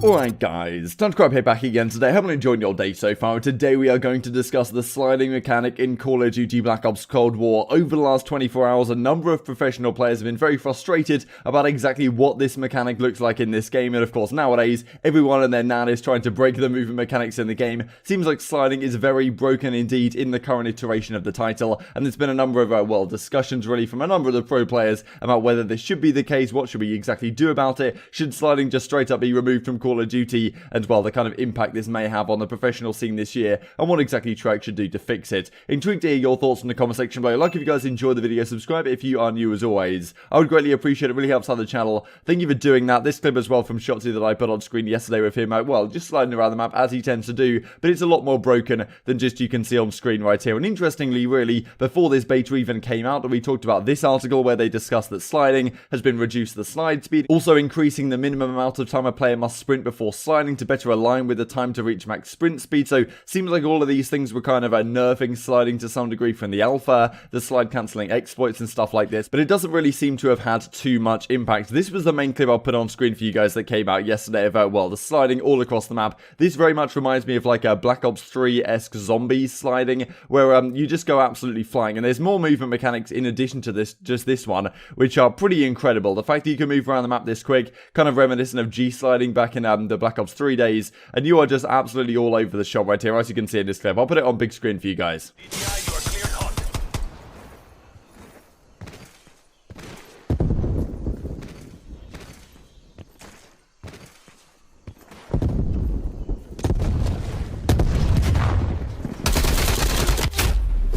Alright guys, time to grab here back again today. Haven't enjoyed your day so far. Today we are going to discuss the sliding mechanic in Call of Duty Black Ops Cold War. Over the last 24 hours, a number of professional players have been very frustrated about exactly what this mechanic looks like in this game. And of course, nowadays, everyone and their nan is trying to break the movement mechanics in the game. Seems like sliding is very broken indeed in the current iteration of the title. And there's been a number of, discussions really from a number of the pro players about whether this should be the case, what should we exactly do about it, should sliding just straight up be removed from Call of Duty, and well, the kind of impact this may have on the professional scene this year, and what exactly Treyarch should do to fix it. Intrigued to hear your thoughts in the comment section below. Like if you guys enjoyed the video, subscribe if you are new as always. I would greatly appreciate it, really helps out the channel. Thank you for doing that. This clip as well from Shotzi that I put on screen yesterday with him, just sliding around the map as he tends to do, but it's a lot more broken than just you can see on screen right here. And interestingly, really, before this beta even came out, we talked about this article where they discussed that sliding has been reduced the slide speed, also increasing the minimum amount of time a player must sprint before sliding to better align with the time to reach max sprint speed. So seems like all of these things were kind of nerfing sliding to some degree from the alpha, the slide cancelling exploits and stuff like this, but it doesn't really seem to have had too much impact. This was the main clip I'll put on screen for you guys that came out yesterday of, the sliding all across the map. This very much reminds me of like a Black Ops 3-esque zombie sliding, where you just go absolutely flying, and there's more movement mechanics in addition to this, just this one, which are pretty incredible. The fact that you can move around the map this quick, kind of reminiscent of G sliding back in the Black Ops 3 days, and you are just absolutely all over the shop right here, as you can see in this clip. I'll put it on big screen for you guys.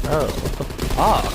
Oh, what the fuck?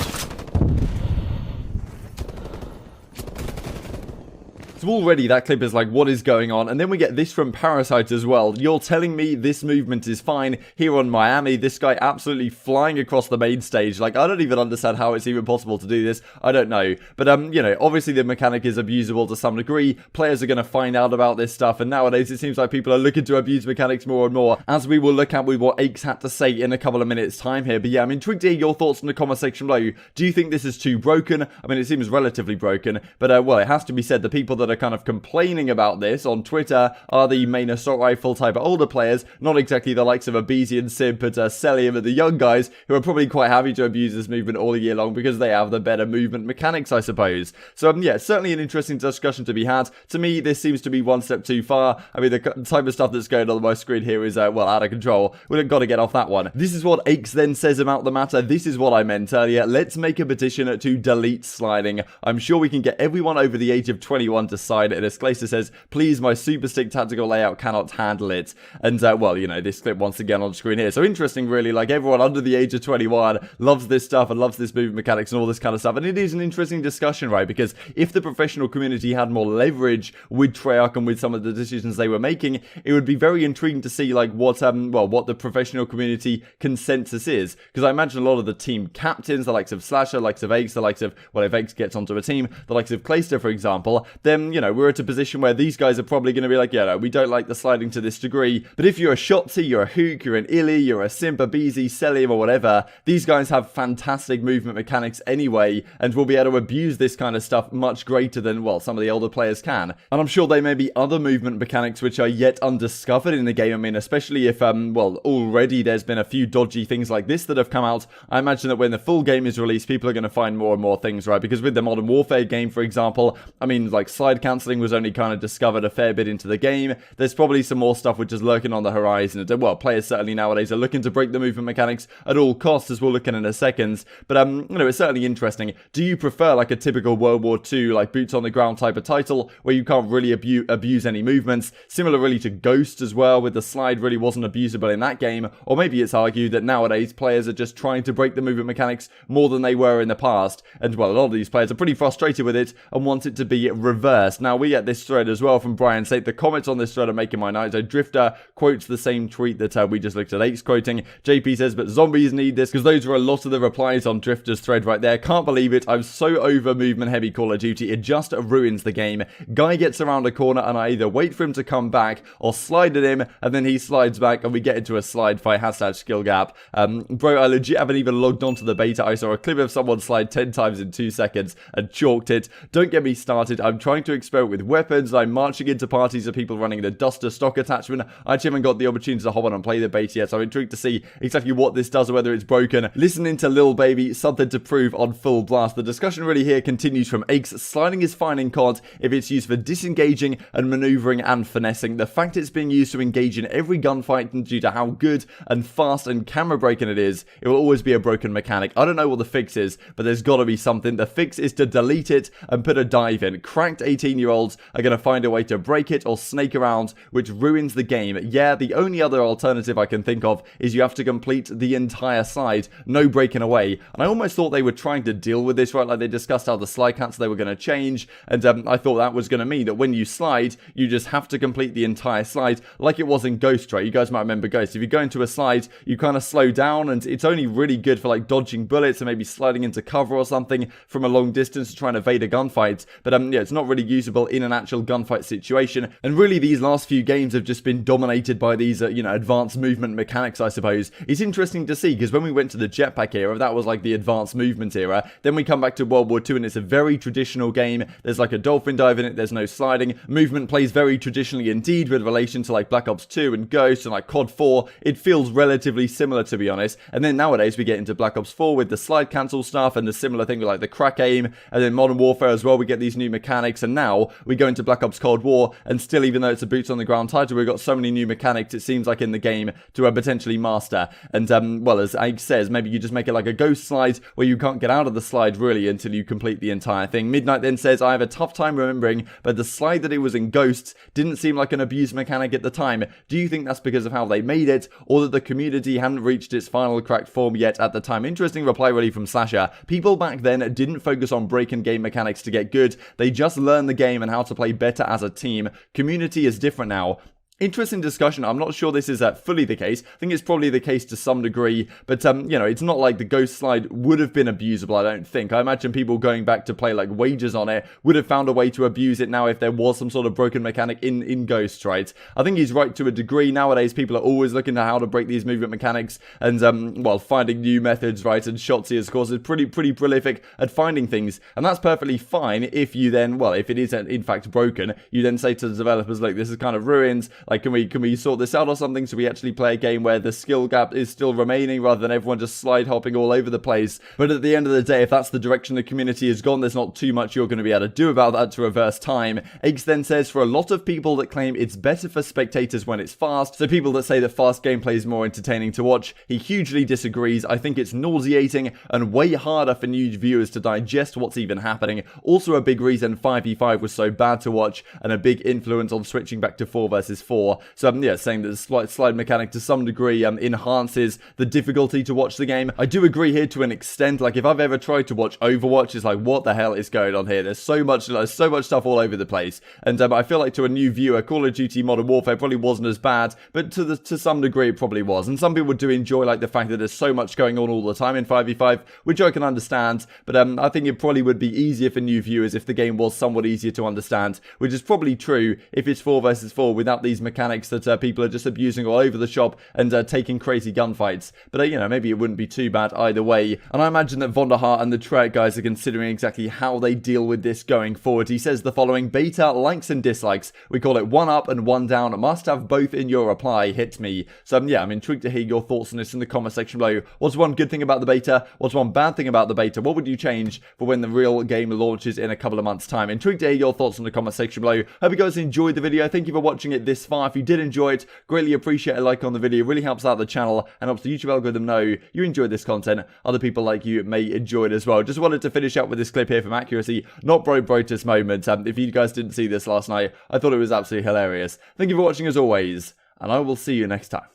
So already that clip is like, what is going on? And then we get this from Parasite as well. You're telling me this movement is fine here on Miami. This guy absolutely flying across the main stage. Like, I don't even understand how it's even possible to do this. I don't know. But, obviously the mechanic is abusable to some degree. Players are going to find out about this stuff. And nowadays it seems like people are looking to abuse mechanics more and more, as we will look at with what Aches had to say in a couple of minutes time here. But yeah, I'm intrigued to hear your thoughts in the comment section below. Do you think this is too broken? I mean, it seems relatively broken. But, it has to be said, the people that are kind of complaining about this on Twitter are the main assault rifle type of older players, not exactly the likes of Abizi and Simp and Celium and the young guys, who are probably quite happy to abuse this movement all year long because they have the better movement mechanics, I suppose. So yeah, certainly an interesting discussion to be had. To me, this seems to be one step too far. I mean, the type of stuff that's going on my screen here is, out of control. We've got to get off that one. This is what Aches then says about the matter. This is what I meant earlier. Let's make a petition to delete sliding. I'm sure we can get everyone over the age of 21 to sign it. And Esclacer says, please, my super stick tactical layout cannot handle it. And, this clip once again on screen here. So interesting, really, like everyone under the age of 21 loves this stuff and loves this movement mechanics and all this kind of stuff. And it is an interesting discussion, right? Because if the professional community had more leverage with Treyarch and with some of the decisions they were making, it would be very intriguing to see, like, what the professional community consensus is. Because I imagine a lot of the team captains, the likes of Slasher, the likes of Aches, the likes of, if Aches gets onto a team, the likes of Clayster, for example, then, we're at a position where these guys are probably going to be like, we don't like the sliding to this degree. But if you're a Shotzi, you're a Hook, you're an Illy, you're a Simp, a Beezy, Celium, or whatever, these guys have fantastic movement mechanics anyway, and will be able to abuse this kind of stuff much greater than, some of the older players can. And I'm sure there may be other movement mechanics which are yet undiscovered in the game. I mean, especially if, already there's been a few dodgy things like this that have come out. I imagine that when the full game is released, people are going to find more and more things, right? Because with the Modern Warfare game, for example, I mean, like, slide cancelling was only kind of discovered a fair bit into the game. There's probably some more stuff which is lurking on the horizon. Players certainly nowadays are looking to break the movement mechanics at all costs, as we'll look at in a second. But, it's certainly interesting. Do you prefer, like, a typical World War II, like, boots on the ground type of title, where you can't really abuse any movements? Similar, really, to Ghost as well, with the slide really wasn't abusable in that game. Or maybe it's argued that nowadays players are just trying to break the movement mechanics more than they were in the past. And, a lot of these players are pretty frustrated with it and want it to be reversed. Now, we get this thread as well from Brian State. The comments on this thread are making my night. So Drifter quotes the same tweet that we just looked at Aches quoting. JP says, but zombies need this, because those were a lot of the replies on Drifter's thread right there. Can't believe it. I'm so over movement heavy Call of Duty. It just ruins the game. Guy gets around a corner and I either wait for him to come back or slide at him and then he slides back and we get into a slide fight. Hashtag skill gap. Bro, I legit haven't even logged onto the beta. I saw a clip of someone slide 10 times in 2 seconds and chalked it. Don't get me started. I'm trying to experiment with weapons. I'm marching into parties of people running the Duster stock attachment. I actually haven't got the opportunity to hop on and play the beta yet, so I'm intrigued to see exactly what this does or whether it's broken. Listening to Lil Baby, something to prove on full blast. The discussion really here continues from Aches. Sliding is fine in CoD if it's used for disengaging and maneuvering and finessing. The fact it's being used to engage in every gunfight due to how good and fast and camera breaking it is, it will always be a broken mechanic. I don't know what the fix is, but there's got to be something. The fix is to delete it and put a dive in. Cracked 18-year-olds are going to find a way to break it or snake around, which ruins the game. Yeah, the only other alternative I can think of is you have to complete the entire slide, no breaking away. And I almost thought they were trying to deal with this, right? Like they discussed how the slide counts they were going to change, and I thought that was going to mean that when you slide, you just have to complete the entire slide, like it was in Ghost, right? You guys might remember Ghost. If you go into a slide, you kind of slow down, and it's only really good for like dodging bullets and maybe sliding into cover or something from a long distance to try and evade a gunfight. But yeah, it's not really usable in an actual gunfight situation. And really, these last few games have just been dominated by these, you know, advanced movement mechanics, I suppose. It's interesting to see, because when we went to the jetpack era, that was like the advanced movement era. Then we come back to World War II, and it's a very traditional game. There's like a dolphin dive in it. There's no sliding. Movement plays very traditionally indeed with relation to like Black Ops 2 and Ghost and like COD 4. It feels relatively similar, to be honest. And then nowadays we get into Black Ops 4 with the slide cancel stuff and the similar thing with like the crack aim. And then Modern Warfare as well, we get these new mechanics. And now we go into Black Ops Cold War, and still, even though it's a boots on the ground title, we've got so many new mechanics, it seems like, in the game to potentially master. And well, as Ike says, maybe you just make it like a Ghost slide where you can't get out of the slide really until you complete the entire thing. Midnight then says, I have a tough time remembering, but the slide that it was in Ghosts didn't seem like an abused mechanic at the time. Do you think that's because of how they made it, or that the community hadn't reached its final cracked form yet at the time? Interesting reply really from Slasher. People back then didn't focus on breaking game mechanics to get good. They just learned the game and how to play better as a team. Community is different now. Interesting discussion. I'm not sure this is fully the case. I think it's probably the case to some degree, but you know, it's not like the Ghost slide would have been abusable, I don't think. I imagine people going back to play like Wages on it would have found a way to abuse it now if there was some sort of broken mechanic in Ghost, right? I think he's right to a degree. Nowadays, people are always looking at how to break these movement mechanics and, well, finding new methods, right? And Shotzi, of course, is pretty prolific at finding things, and that's perfectly fine if you then, well, if it is in fact broken, you then say to the developers, look, this is kind of ruined. Like, can we sort this out or something so we actually play a game where the skill gap is still remaining rather than everyone just slide hopping all over the place? But at the end of the day, if that's the direction the community has gone, there's not too much you're going to be able to do about that to reverse time. Aches then says, for a lot of people that claim it's better for spectators when it's fast, so people that say that fast gameplay is more entertaining to watch, he hugely disagrees. I think it's nauseating and way harder for new viewers to digest what's even happening. Also a big reason 5v5 was so bad to watch, and a big influence on switching back to 4 versus 4. So yeah, saying that the slide mechanic to some degree enhances the difficulty to watch the game. I do agree here to an extent. Like, if I've ever tried to watch Overwatch, it's like, what the hell is going on here? There's so much stuff all over the place. And I feel like to a new viewer, Call of Duty Modern Warfare probably wasn't as bad, but to some degree it probably was. And some people do enjoy like the fact that there's so much going on all the time in 5v5, which I can understand. But I think it probably would be easier for new viewers if the game was somewhat easier to understand, which is probably true if it's 4 versus 4 without these mechanics that people are just abusing all over the shop and taking crazy gunfights. But you know, maybe it wouldn't be too bad either way. And I imagine that Vonderhaar and the Trek guys are considering exactly how they deal with this going forward. He says the following: beta likes and dislikes. We call it one up and one down. Must have both in your reply. Hit me. So yeah, I'm intrigued to hear your thoughts on this in the comment section below. What's one good thing about the beta? What's one bad thing about the beta? What would you change for when the real game launches in a couple of months' time? Intrigued to hear your thoughts in the comment section below. Hope you guys enjoyed the video. Thank you for watching it this far. If you did enjoy it, greatly appreciate a like on the video. It really helps out the channel and helps the YouTube algorithm know you enjoyed this content. Other people like you may enjoy it as well. Just wanted to finish up with this clip here from Accuracy. Not Brotus moment. If you guys didn't see this last night, I thought it was absolutely hilarious. Thank you for watching as always, and I will see you next time.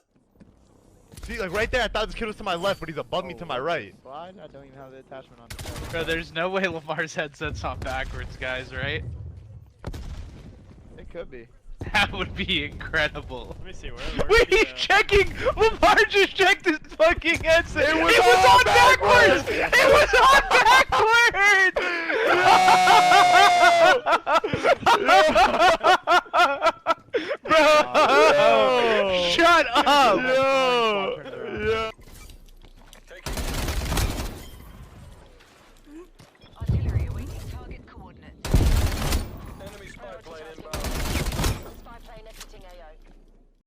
See, like right there, I thought this kid was to my left, but he's above me to my right. Slide? I don't even have the attachment on. Bro, there's no way Lamar's headset's on backwards, guys, right? It could be. That would be incredible. Let me see, Wait, he's checking! Lamar just checked his fucking headset! It was on backwards! It was on backwards! Bro! Shut up! Yo! Artillery awaiting target coordinates. playing inbound.